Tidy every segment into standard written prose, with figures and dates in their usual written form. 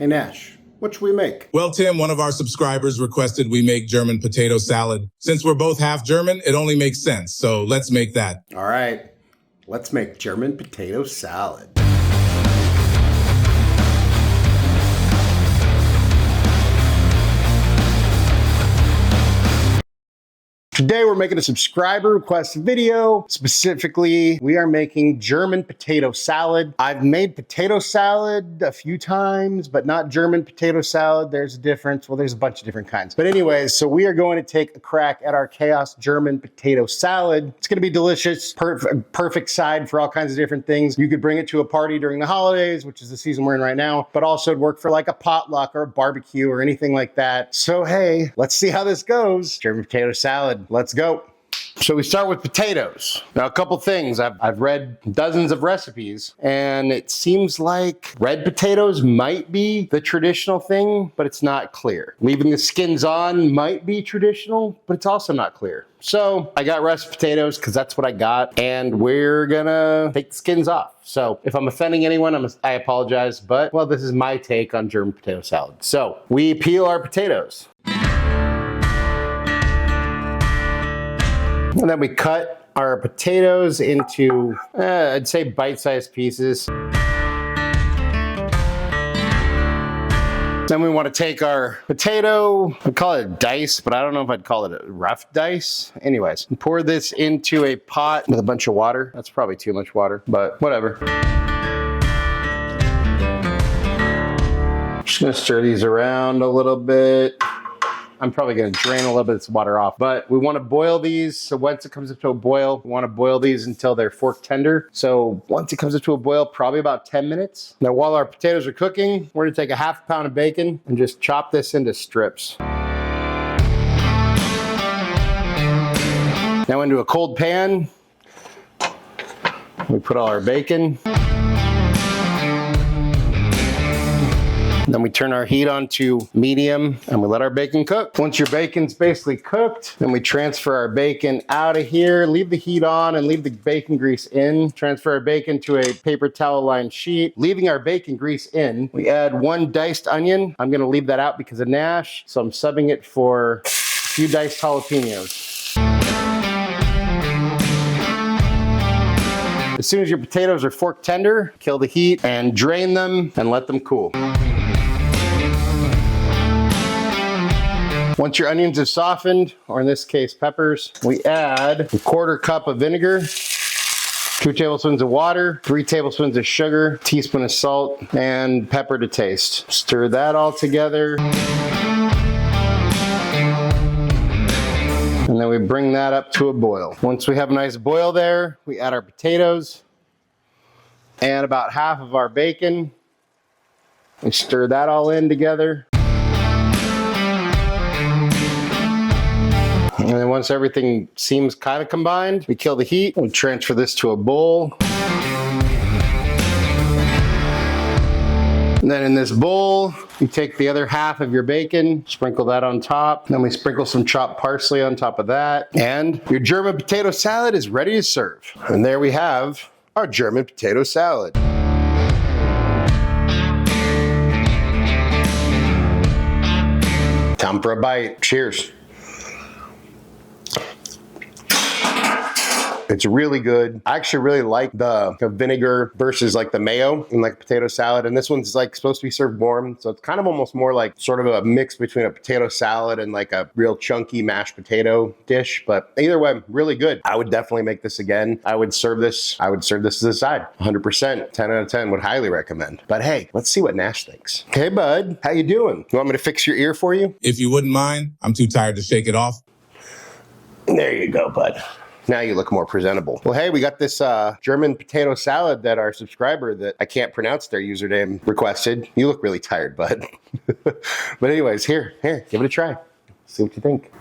Hey Nash, what should we make? Well, Tim, one of our subscribers requested we make German potato salad. Since we're both half German, it only makes sense. So let's make that. All right, let's make German potato salad. Today we're making a subscriber requested video. Specifically, we are making German potato salad. I've made potato salad a few times, but not German potato salad. There's a difference. Well, there's a bunch of different kinds. But anyways, so we are going to take a crack at our Chaos German potato salad. It's gonna be delicious, perfect side for all kinds of different things. You could bring it to a party during the holidays, which is the season we're in right now, but also it'd work for like a potluck or a barbecue or anything like that. So hey, let's see how this goes. German potato salad. Let's go. So we start with potatoes. Now, a couple things. I've read dozens of recipes, and it seems like red potatoes might be the traditional thing, but it's not clear. Leaving the skins on might be traditional, but it's also not clear. So I got russet potatoes because that's what I got, and we're gonna take the skins off. So if I'm offending anyone, I apologize, but well, this is my take on German potato salad. So we peel our potatoes. And then we cut our potatoes into, I'd say bite-sized pieces. Then we want to take our potato, I call it a dice, but I don't know if I'd call it a rough dice. Anyways, pour this into a pot with a bunch of water. That's probably too much water, but whatever. Just gonna stir these around a little bit. I'm probably gonna drain a little bit of this water off, but we wanna boil these. So once it comes up to a boil, we wanna boil these until they're fork tender. So once it comes up to a boil, probably about 10 minutes. Now while our potatoes are cooking, we're gonna take a half pound of bacon and just chop this into strips. Now into a cold pan, we put all our bacon. Then we turn our heat on to medium and we let our bacon cook. Once your bacon's basically cooked, then we transfer our bacon out of here, leave the heat on and leave the bacon grease in. Transfer our bacon to a paper towel lined sheet. Leaving our bacon grease in, we add 1 diced onion. I'm gonna leave that out because of Nash, so I'm subbing it for a few diced jalapenos. As soon as your potatoes are fork tender, kill the heat and drain them and let them cool. Once your onions have softened, or in this case peppers, we add a 1/4 cup of vinegar, 2 tablespoons of water, 3 tablespoons of sugar, teaspoon of salt, and pepper to taste. Stir that all together. And then we bring that up to a boil. Once we have a nice boil there, we add our potatoes and about half of our bacon. We stir that all in together. And then once everything seems kind of combined, we kill the heat and transfer this to a bowl. And then in this bowl, you take the other half of your bacon, sprinkle that on top. Then we sprinkle some chopped parsley on top of that. And your German potato salad is ready to serve. And there we have our German potato salad. Time for a bite. Cheers. It's really good. I actually really like the vinegar versus like the mayo in like potato salad. And this one's like supposed to be served warm. So it's kind of almost more like sort of a mix between a potato salad and like a real chunky mashed potato dish. But either way, really good. I would definitely make this again. I would serve this as a side. 100%, 10 out of 10, would highly recommend. But hey, let's see what Nash thinks. Hey bud, how you doing? You want me to fix your ear for you? If you wouldn't mind, I'm too tired to shake it off. There you go, bud. Now you look more presentable. Well, hey, we got this German potato salad that our subscriber that I can't pronounce their username requested. You look really tired, bud. But anyways, here, give it a try. See what you think.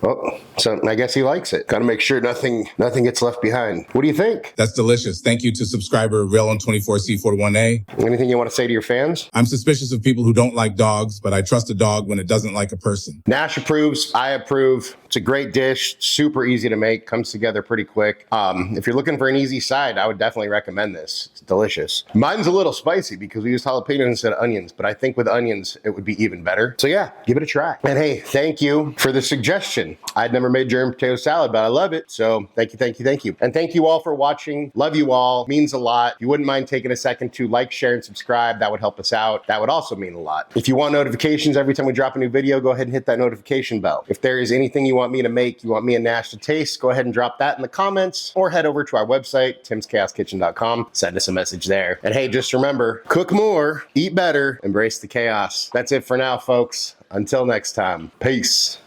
Oh, so I guess he likes it. Gotta make sure nothing gets left behind. What do you think? That's delicious. Thank you to subscriber Railon24C41A. Anything you want to say to your fans? I'm suspicious of people who don't like dogs, but I trust a dog when it doesn't like a person. Nash approves. I approve. It's a great dish. Super easy to make. Comes together pretty quick. If you're looking for an easy side, I would definitely recommend this. It's delicious. Mine's a little spicy because we used jalapenos instead of onions, but I think with onions, it would be even better. So yeah, give it a try. And hey, thank you for the suggestion. I'd never made German potato salad, but I love it. So thank you, thank you, thank you. And thank you all for watching. Love you all. Means a lot. If you wouldn't mind taking a second to like, share, and subscribe, that would help us out. That would also mean a lot. If you want notifications every time we drop a new video, go ahead and hit that notification bell. If there is anything you want me to make, you want me and Nash to taste, go ahead and drop that in the comments or head over to our website, timschaoskitchen.com. Send us a message there. And hey, just remember, cook more, eat better, embrace the chaos. That's it for now, folks. Until next time, peace.